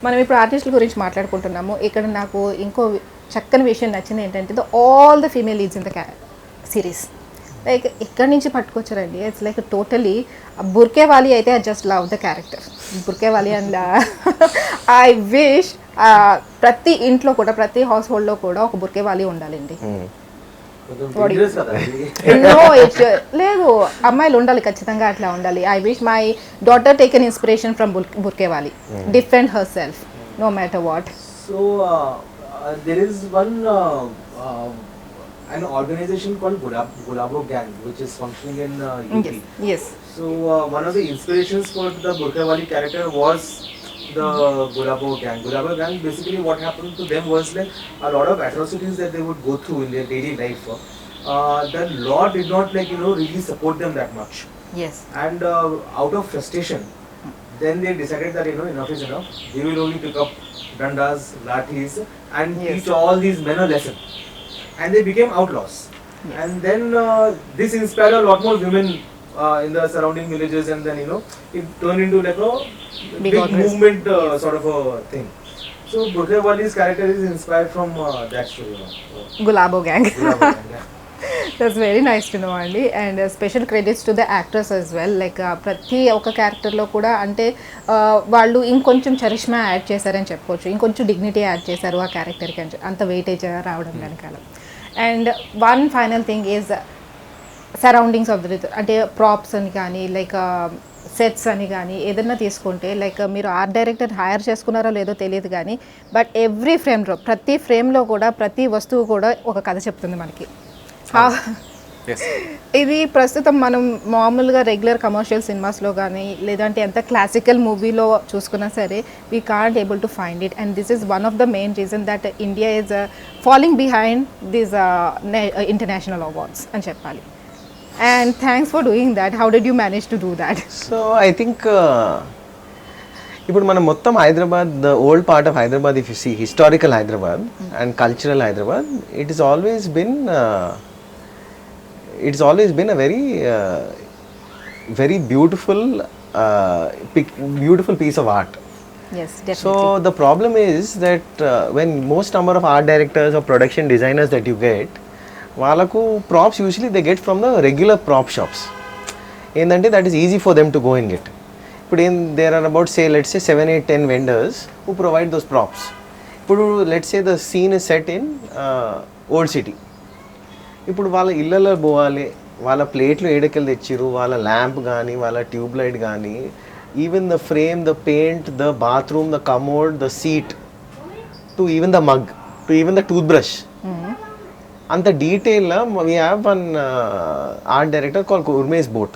మనం ఇప్పుడు ఆర్టిస్టుల గురించి మాట్లాడుకుంటున్నాము. ఇక్కడ నాకు ఇంకో చక్కని విషయం నచ్చింది ఏంటంటే all the female leads in the series like ఎక్కడి నుంచి పట్టుకొచ్చారండి. ఇట్స్ లైక్ టోటలీ బుర్కే వాలి అయితే I just love the character Burke వాలి అండ్ ఐ విష్ ప్రతి ఇంట్లో కూడా ప్రతి హౌస్ హోల్డ్లో కూడా ఒక బుర్కే వాలి ఉండాలండి. లేదు అమ్మాయిలు ఉండాలి, ఖచ్చితంగా అట్లా ఉండాలి. I wish my daughter take an inspiration from బుర్కే వాలి, defend herself no matter what. So there is an organization called Gulabo Gang which is functioning in UP. Yes. So one of the inspirations for the Burqa Wali character was the Gulabo Gang. Gulabo Gang, basically what happened to them was like a lot of atrocities that they would go through in their daily life. The law did not really support them that much. Yes. And out of frustration, then they decided that enough is enough. They will only pick up dandas, lathis and teach all these men a lesson. And they became outlaws. Yes. And then this inspired a lot more women in the surrounding villages, and then it turned into like a big movement sort of a thing. So Burqa Wali's character is inspired from that story. Gulabo Gang. Gulabo Gang, yeah. That's very nice to know అండి. And special credits to the actors as well. Like ప్రతి ఒక్క క్యారెక్టర్లో కూడా అంటే వాళ్ళు ఇంకొంచెం charisma add చేశారని చెప్పుకోవచ్చు, ఇంకొంచెం డిగ్నిటీ యాడ్ చేశారు ఆ క్యారెక్టర్కి అని అంత వెయిటేజ్ రావడం వెనకాల. And one final thing is surroundings of the అంటే ప్రాప్స్ అని కానీ లైక్ సెట్స్ అని కానీ ఏదైనా తీసుకుంటే లైక్ మీరు ఆర్ట్ డైరెక్టర్ హైర్ చేసుకున్నారో లేదో తెలియదు కానీ బట్ ఎవ్రీ ఫ్రేమ్లో ప్రతి ఫ్రేమ్లో కూడా ప్రతి వస్తువు కూడా ఒక కథ చెప్తుంది మనకి. ఇది ప్రస్తుతం మనం మామూలుగా రెగ్యులర్ కమర్షియల్ సినిమాస్లో కానీ లేదంటే ఎంత క్లాసికల్ మూవీలో చూసుకున్నా సరే we can't able to find it. And this is one of the main reason that India is following behind these international awards అని చెప్పాలి. And thanks for doing that. How did you manage to do that? So I think ఇప్పుడు మనం మొత్తం Hyderabad, the old part of Hyderabad, if you see historical Hyderabad and cultural Hyderabad, it has always been a very beautiful piece of art. Yes, definitely. So the problem is that when most number of art directors or production designers that you get, వాళ్ళకు props usually they get from the regular prop shops. ఏంటంటే that is easy for them to go and get. ఇప్పుడు there are about let's say 7, 8, 10 vendors who provide those props. ఇప్పుడు let's say the scene is set in old city. ఇప్పుడు వాళ్ళ ఇళ్ళలో పోవాలి, వాళ్ళ ప్లేట్లు ఏడకెళ్ళి తెచ్చిరు, వాళ్ళ ల్యాంప్ కానీ వాళ్ళ ట్యూబ్ లైట్ కానీ even the frame, the paint, the bathroom, the commode, the seat, to even the mug, to even the toothbrush, అంత డీటెయిల్గా we have one art director call Urmesh బోట్.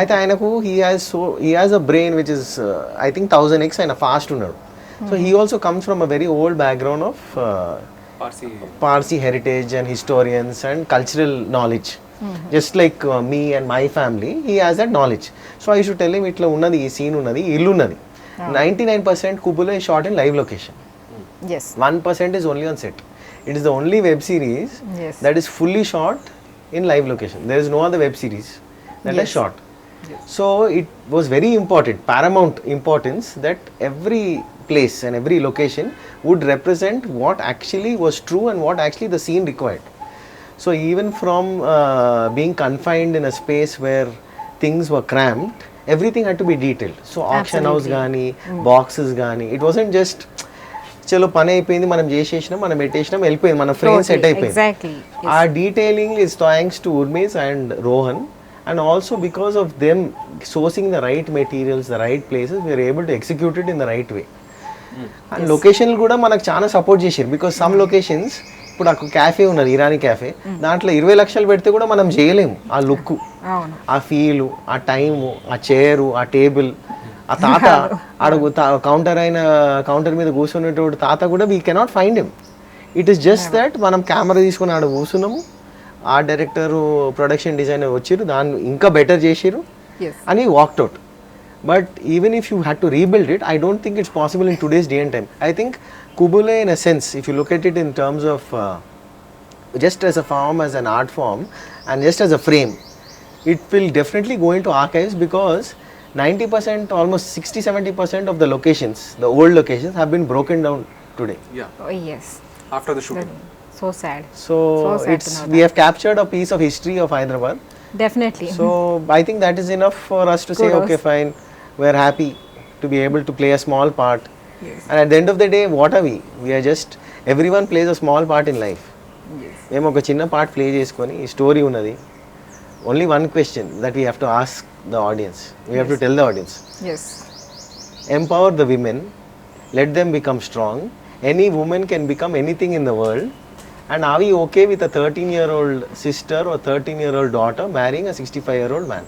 అయితే ఆయనకు he has a brain which is I think 1000x ఆయన fast ఉన్నాడు. So he also comes from a very old background of Parsi heritage and historians and cultural knowledge. Just like me and my family, he has that knowledge. So I should tell him itla unnadi, ee scene unnadi, illu unnadi. 99% Qubool Hai is shot in live location. Yes. 1% is only on set. It is the only web series that is fully shot in live location. There is no other web series that is shot. Yes. So it was very important, paramount importance that every place and every location would represent what actually was true and what actually the scene required. So even from being confined in a space where things were cramped, everything had to be detailed. So auction house gani, boxes gani, it wasn't just చలో పని అయిపోయింది, మనం చేసేసినాం, మనం పెట్టేసినాం, వెళ్ళిపోయింది, మన frame set అయిపోయింది. ఆ detailing is thanks to Urmesh and Rohan. And also because of them sourcing the right materials, the right places, we are able to execute it in the right way. And location కూడా మనకు చాలా support చేశారు. Because some locations, ఇప్పుడు ఒక cafe ఉన్నది, Irani cafe, దాంట్లో 20 లక్షలు పెడితే కూడా మనం చేయలేము. ఆ లుక్, ఆ ఫీలు, ఆ టైము, ఆ చైరు, ఆ టేబుల్, ఆ తాత అడుగు కౌంటర్ మీద కూర్చునేటోడు తాత కూడా we cannot find him. It is just that మనం కెమెరా తీసుకుని ఆడ కూర్చున్నాము, ఆర్ట్ డైరెక్టర్, ప్రొడక్షన్ డిజైనర్ వచ్చారు, దాన్ని ఇంకా బెటర్ చేసారు అని walked out. But even if you had to rebuild it, I don't think it's possible in today's day and time. I think Qubool Hai, in a sense, if you look at it in terms of just as a form, as an art form, and just as a frame, it will definitely go into archives because 90%, almost 60-70% of the locations, the old locations, have been broken down today. Yeah, Oh, yes. after the shooting. So sad. So sad it's to know we that. have captured a piece of history of Hyderabad. Definitely. So I think that is enough for us to say, Kudos. okay, fine, we're happy to be able to play a small part. Yes. And at the end of the day, what are we? We are just, everyone plays a small part in life. Yes. మేము ఒక చిన్న part play చేసుకొని ఈ story ఉన్నది. Only one question that we have to ask the audience, we have to tell the audience, Yes. empower the women, let them become strong. Any woman can become anything in the world. And are we okay with a 13-year-old sister or 13-year-old daughter marrying a 65-year-old man?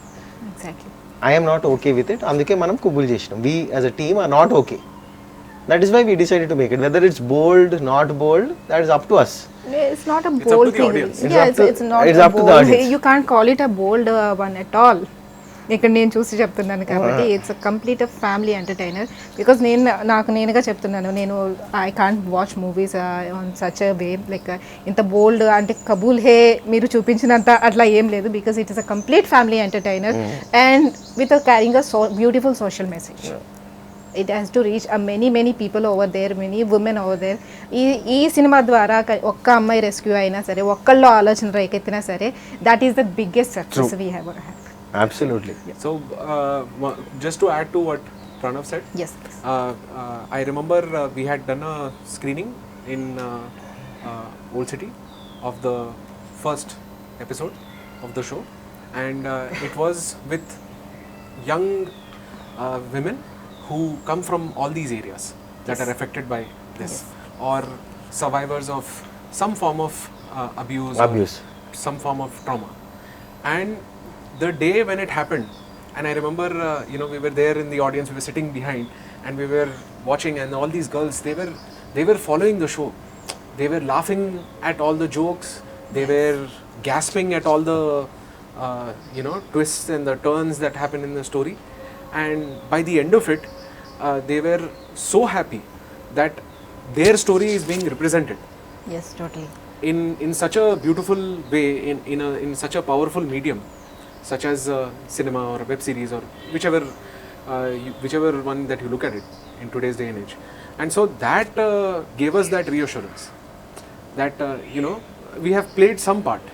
Exactly. I am not okay with it. అందుకే మనం కుబుల్ చేసినాం. We as a team are not okay. That is why we decided to make it. Whether it's bold, not bold, that is up to us. It's not a It's up bold to the thing. audience. It's Yeah, up to- it's not it's a up to the bold. audience. You can't call it a bold one at all. ఇక్కడ నేను చూసి చెప్తున్నాను కాబట్టి it's complete family entertainer. Because నాకు నేనుగా చెప్తున్నాను, నేను I can't watch movies on such a way like ఇంత బోల్డ్ అంటే కబూల్ హే మీరు చూపించినంత అట్లా ఏం లేదు. Because it is a complete family entertainer and with carrying a beautiful social message. It has to reach many people over there, many women over there. ఈ cinema ద్వారా ఒక్క అమ్మాయి రెస్క్యూ అయినా సరే, ఒక్కళ్ళలో ఆలోచన రేకెత్తినా సరే, that is the biggest success we have. Absolutely. So just to add to what Pranav said, Yes. I remember we had done a screening in Old City of the first episode of the show, and it was with young women who come from all these areas that are affected by this, or survivors of some form of abuse, Abuse. or some form of trauma. And the day when it happened, and I remember we were there in the audience, we were sitting behind and we were watching, and all these girls, they were following the show, they were laughing at all the jokes, they were gasping at all the twists and the turns that happened in the story, and by the end of it they were so happy that their story is being represented Yes, totally. in such a beautiful way, in such a powerful medium such as cinema or a web series or whichever one that you look at it in today's day and age. And so that gave us that reassurance that we have played some part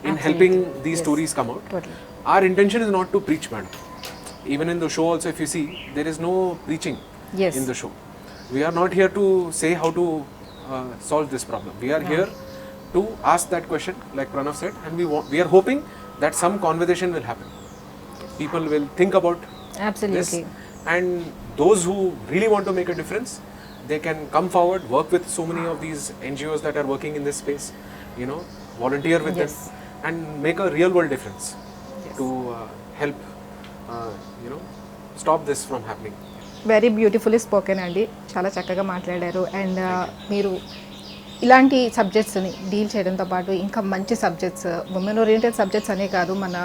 in Absolutely. helping these Yes. stories come out. Totally. Our intention is not to preach, man. Even in the show also, if you see, there is no preaching Yes. in the show. We are not here to say how to solve this problem. We are here to ask that question, like Pranav said, and we are hoping that some conversation will happen. People will think about Absolutely. this, and those who really want to make a difference, they can come forward, work with so many of these NGOs that are working in this space, volunteer with Yes. them, and make a real world difference to help stop this from happening. Very beautifully spoken అండి, చాలా చక్కగా మాట్లాడారు. And మీరు ఇలాంటి సబ్జెక్ట్స్ని deal చేయడంతో పాటు ఇంకా మంచి సబ్జెక్ట్స్, ఉమెన్ ఓరియంటెడ్ సబ్జెక్ట్స్ అనే కాదు, మన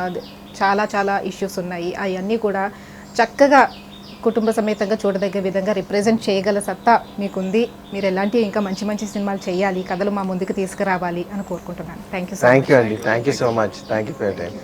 చాలా ఇష్యూస్ ఉన్నాయి, అవన్నీ కూడా చక్కగా కుటుంబ సమేతంగా చూడదగ్గ విధంగా రిప్రజెంట్ చేయగల సత్తా మీకుంది. మీరు ఎలాంటి ఇంకా మంచి సినిమాలు చేయాలి, కథలు మా ముందుకు తీసుకురావాలి అని కోరుకుంటున్నాను. Thank you so much. Thank you, Andy. Thank you so much. Thank you for your time.